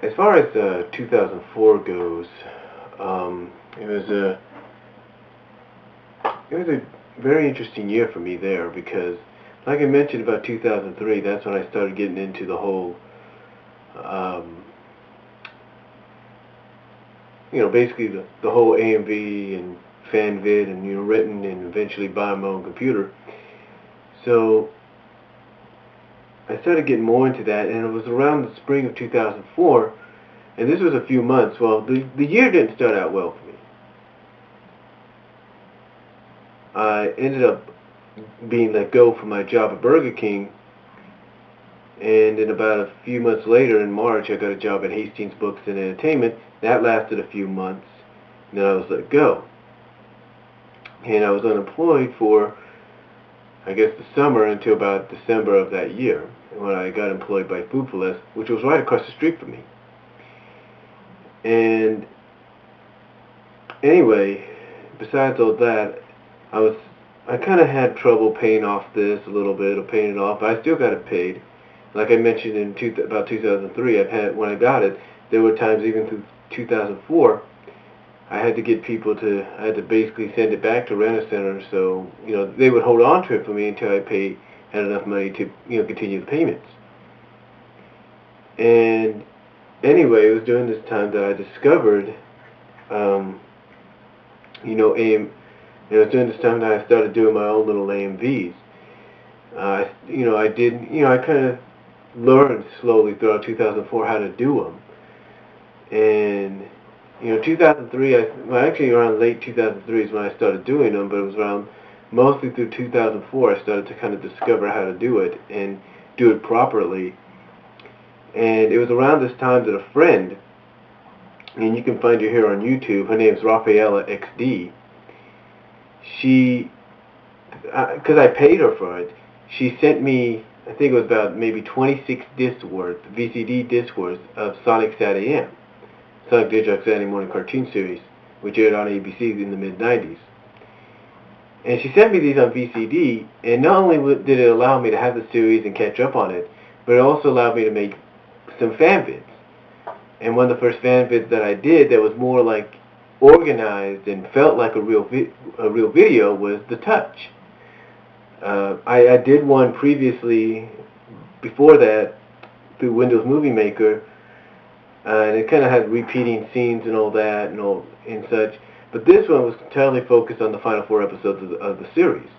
As far as 2004 goes, it was a very interesting year for me there because, like I mentioned about 2003, that's when I started getting into the whole, um, basically the whole AMV and FanVid and written and eventually buying my own computer. So I started getting more into that, and it was around the spring of 2004, and this was a few months. Well, the year didn't start out well for me. I ended up being let go from my job at Burger King, and then about a few months later, in March, I got a job at Hastings Books and Entertainment. That lasted a few months, and then I was let go. And I was unemployed for, I guess, the summer until about December of that year, when I got employed by Food for Less, which was right across the street from me. And anyway, besides all that, I kind of had trouble paying off this a little bit, or paying it off, but I still got it paid. Like I mentioned in about 2003, when I got it, there were times even through 2004, I had to basically send it back to Rent-A-Center, so, they would hold on to it for me until had enough money to, continue the payments. And anyway, it was during this time that I discovered, it was during this time that I started doing my own little AMVs. I kind of learned slowly throughout 2004 how to do them. And 2003, actually around late 2003 is when I started doing them, but it was around mostly through 2004 I started to kind of discover how to do it and do it properly. And it was around this time that a friend, and you can find her here on YouTube, her name's Rafaela XD, because I paid her for it, she sent me, I think it was about maybe 26 discs worth, VCD discs worth of Sonic Sat AM, Sonic Digital Saturday Morning Cartoon Series, which aired on ABC in the mid-90s. And she sent me these on VCD, and not only did it allow me to have the series and catch up on it, but it also allowed me to make some fan vids. And one of the first fan vids that I did that was more like organized and felt like a real video was The Touch. I did one previously, before that, through Windows Movie Maker, and it kind of had repeating scenes and all that and such. But this one was totally focused on the final 4 episodes of the series.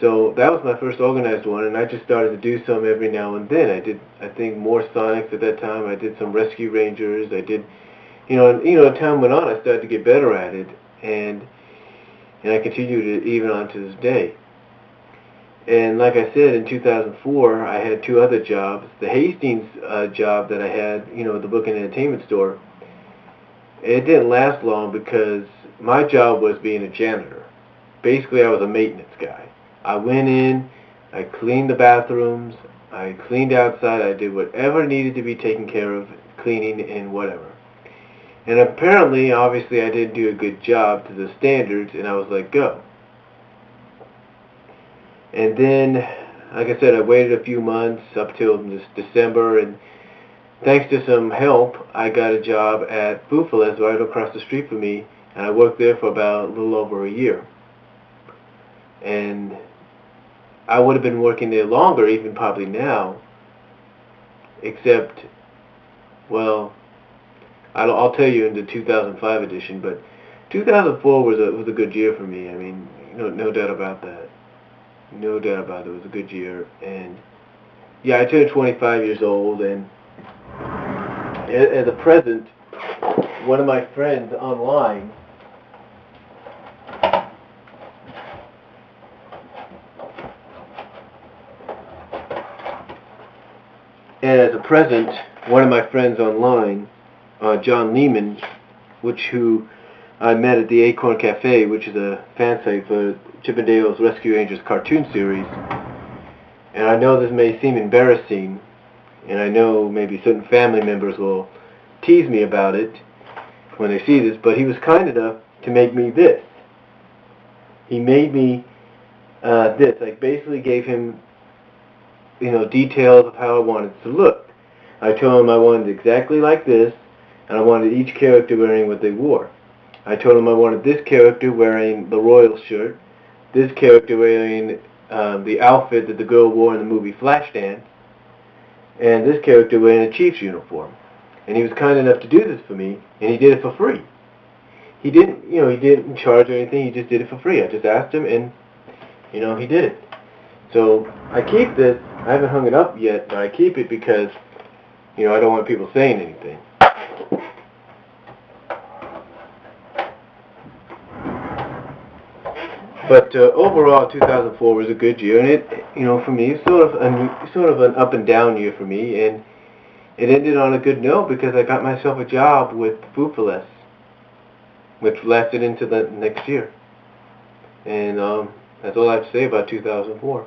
So that was my first organized one, and I just started to do some every now and then. I did, I think, more Sonics at that time. I did some Rescue Rangers. I did, as time went on, I started to get better at it, and I continued it even on to this day. And like I said, in 2004, I had 2 other jobs. The Hastings job that I had, the book and entertainment store, it didn't last long because my job was being a janitor. Basically, I was a maintenance guy. I went in, I cleaned the bathrooms, I cleaned outside, I did whatever needed to be taken care of, cleaning and whatever. And apparently, obviously, I didn't do a good job to the standards, and I was let go. And then, like I said, I waited a few months up till this December, and thanks to some help, I got a job at Food for Less right across the street from me, and I worked there for about a little over a year. And I would have been working there longer, even probably now, except, well, I'll tell you in the 2005 edition, but 2004 was a good year for me. I mean, no doubt about that. No doubt about it. It was a good year, and yeah, I turned 25 years old, and at the present, one of my friends online John Lehman, who I met at the Acorn Cafe, which is a fan site for Chip 'n Dale's Rescue Rangers cartoon series. And I know this may seem embarrassing, and I know maybe certain family members will tease me about it when they see this, but he was kind enough to make me this. He made me this. I basically gave him, details of how I wanted it to look. I told him I wanted it exactly like this, and I wanted each character wearing what they wore. I told him I wanted this character wearing the royal shirt, this character wearing the outfit that the girl wore in the movie Flashdance, and this character wearing a Chiefs uniform. And he was kind enough to do this for me, and he did it for free. He didn't charge or anything. He just did it for free. I just asked him, and he did it. So I keep this. I haven't hung it up yet, but I keep it because I don't want people saying anything. But overall, 2004 was a good year, and for me, it's sort of an up and down year for me, and it ended on a good note because I got myself a job with Food for Less, which lasted into the next year, and that's all I have to say about 2004.